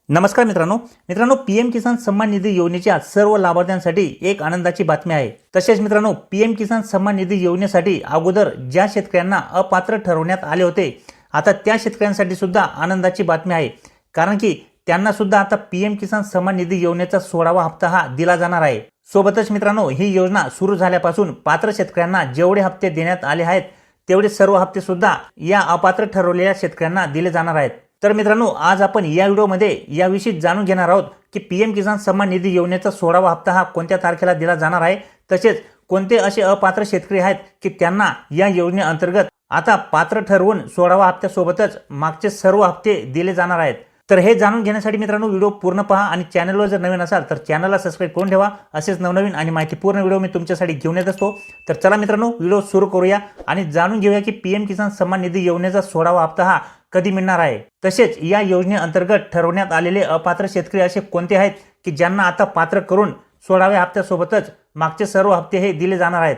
नमस्कार मित्रांनो पीएम किसान सन्मान निधी योजनेच्या सर्व लाभार्थ्यांसाठी एक आनंदाची बातमी आहे। तसेच मित्रांनो पीएम किसान सन्मान निधी योजनेसाठी अगोदर ज्या शेतकऱ्यांना अपात्र ठरवण्यात आले होते, आता त्या शेतकऱ्यांसाठी सुद्धा आनंदाची बातमी आहे। कारण की त्यांना सुद्धा आता पीएम किसान सन्मान निधी योजनेचा 16वा हप्ता हा दिला जाणार आहे। सोबतच मित्रांनो ही योजना सुरू झाल्यापासून पात्र शेतकऱ्यांना जेवढे हप्ते देण्यात आले आहेत तेवढे सर्व हप्ते सुद्धा या अपात्र ठरवलेल्या शेतकऱ्यांना दिले जाणार आहेत। तर मित्रांनो आज आपण या व्हिडिओमध्ये याविषयी जाणून घेणार आहोत की पीएम किसान सन्मान निधी योजनेचा 16वा हप्ता हा कोणत्या तारखेला दिला जाणार आहे, तसेच कोणते असे अपात्र शेतकरी आहेत की त्यांना या योजनेअंतर्गत आता पात्र ठरवून 16वा हप्त्यासोबतच मागचे सर्व हप्ते दिले जाणार आहेत। तर हे जाणून घेण्यासाठी मित्रांनो व्हिडिओ पूर्ण पहा आणि चॅनलवर जर नवीन असाल तर चॅनलला सबस्क्राइब करून ठेवा। असेच नवनवीन आणि माहितीपूर्ण व्हिडिओ मी तुमच्यासाठी घेऊन येत असतो। तर चला मित्रांनो व्हिडिओ सुरू करूया आणि जाणून घेऊया की पीएम किसान सन्मान निधी योजनेचा 16वा हप्ता हा कधी मिळणार आहे। तसेच या योजनेअंतर्गत ठरवण्यात आलेले अपात्र शेतकरी असे कोणते आहेत की ज्यांना आता पात्र करून 16व्या हप्त्यासोबतच मागचे सर्व हप्ते हे दिले जाणार आहेत।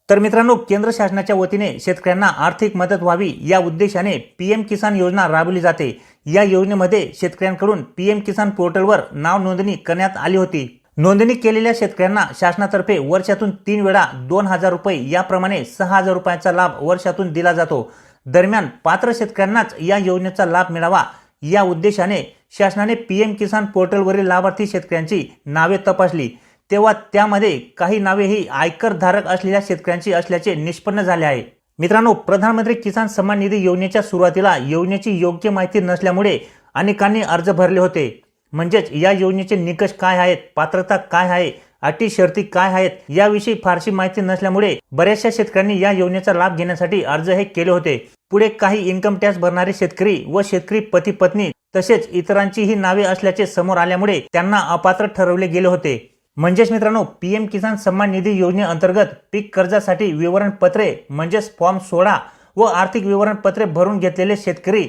तर मित्रांनो केंद्र शासनाच्या वतीने शेतकऱ्यांना आर्थिक मदत व्हावी या उद्देशाने पीएम किसान योजना राबवली जाते। या योजनेमध्ये शेतकऱ्यांकडून पीएम किसान पोर्टलवर नाव नोंदणी करण्यात आली होती। नोंदणी केलेल्या शेतकऱ्यांना शासनातर्फे वर्षातून 3 वेळा 2000 रुपये याप्रमाणे 6000 रुपयांचा लाभ वर्षातून दिला जातो। दरम्यान पात्र शेतकऱ्यांनाच या योजनेचा लाभ मिळावा या उद्देशाने शासनाने पीएम किसान पोर्टलवरील लाभार्थी शेतकऱ्यांची नावे तपासली, तेव्हा त्यामध्ये काही नावे ही आयकर धारक असलेल्या शेतकऱ्यांची असल्याचे निष्पन्न झाले आहे। मित्रांनो प्रधानमंत्री किसान सन्मान निधी योजनेच्या सुरुवातीला योजनेची योग्य माहिती नसल्यामुळे अनेकांनी अर्ज भरले होते। म्हणजेच या योजनेचे निकष काय आहेत, पात्रता काय आहे, अटी शर्ती काय आहेत याविषयी फारशी माहिती नसल्यामुळे बऱ्याचशा शेतकऱ्यांनी या योजनेचा लाभ घेण्यासाठी अर्ज हे केले होते। पुढे काही इन्कम टॅक्स भरणारे शेतकरी व शेतकरी पती पत्नी तसेच इतरांचीही नावे असल्याचे समोर आल्यामुळे त्यांना अपात्र ठरवले गेले होते। म्हणजेच मित्रांनो पीएम किसान सन्मान निधी योजनेअंतर्गत पीक कर्जासाठी विवरणपत्रे म्हणजेच फॉर्म 16 व आर्थिक विवरणपत्रे भरून घेतलेले शेतकरी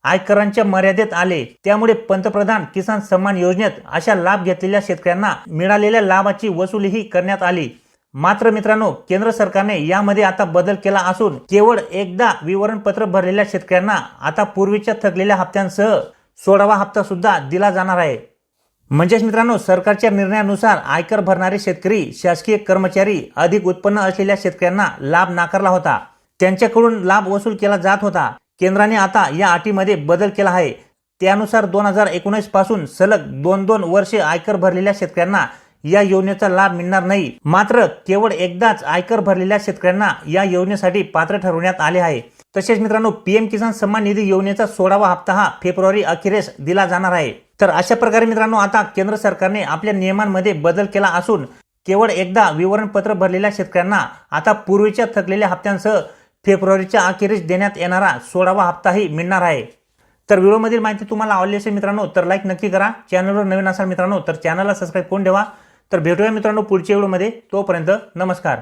आयकरांच्या मर्यादेत आले। त्यामुळे पंतप्रधान किसान सन्मान योजनेत अशा लाभ घेतलेल्या शेतकऱ्यांना मिळालेल्या लाभाची वसुलीही करण्यात आली। मात्र मित्रांनो केंद्र सरकारने यामध्ये आता बदल केला असून केवळ एकदा विवरणपत्र भरलेल्या शेतकऱ्यांना आता पूर्वीच्या थकलेल्या हप्त्यांसह 16वा हप्ता सुद्धा दिला जाणार आहे। म्हणजेच मित्रांनो सरकारच्या निर्णयानुसार आयकर भरणारे शेतकरी, शासकीय कर्मचारी, अधिक उत्पन्न असलेल्या शेतकऱ्यांना लाभ नाकारला होता, त्यांच्याकडून लाभ वसूल केला जात होता। केंद्राने आता या अटीमध्ये बदल केला आहे। त्यानुसार 2019 पासून सलग 2 वर्षे आयकर भरलेल्या शेतकऱ्यांना या योजनेचा लाभ मिळणार नाही, मात्र केवळ एकदाच आयकर भरलेल्या शेतकऱ्यांना या योजनेसाठी पात्र ठरवण्यात आले आहे। तसेच मित्रांनो पीएम किसान सन्मान निधी योजनेचा 16वा हप्ता हा फेब्रुवारी अखेरीस दिला जाणार आहे। तर अशा प्रकारे मित्रांनो आता केंद्र सरकारने आपल्या नियमांमध्ये बदल केला असून केवळ एकदा विवरणपत्र भरलेल्या शेतकऱ्यांना आता पूर्वीच्या थकलेल्या हप्त्यांसह फेब्रुवारीच्या अखेरीस देण्यात येणारा 16वा हप्ताही मिळणार आहे। तर व्हिडिओमधील माहिती तुम्हाला आवडली असेल मित्रांनो तर लाईक नक्की करा। चॅनलवर नवीन असाल मित्रांनो तर चॅनलला सबस्क्राइब करून ठेवा। तर भेटूया मित्रांनो पुढच्या व्हिडिओमध्ये, तोपर्यंत नमस्कार।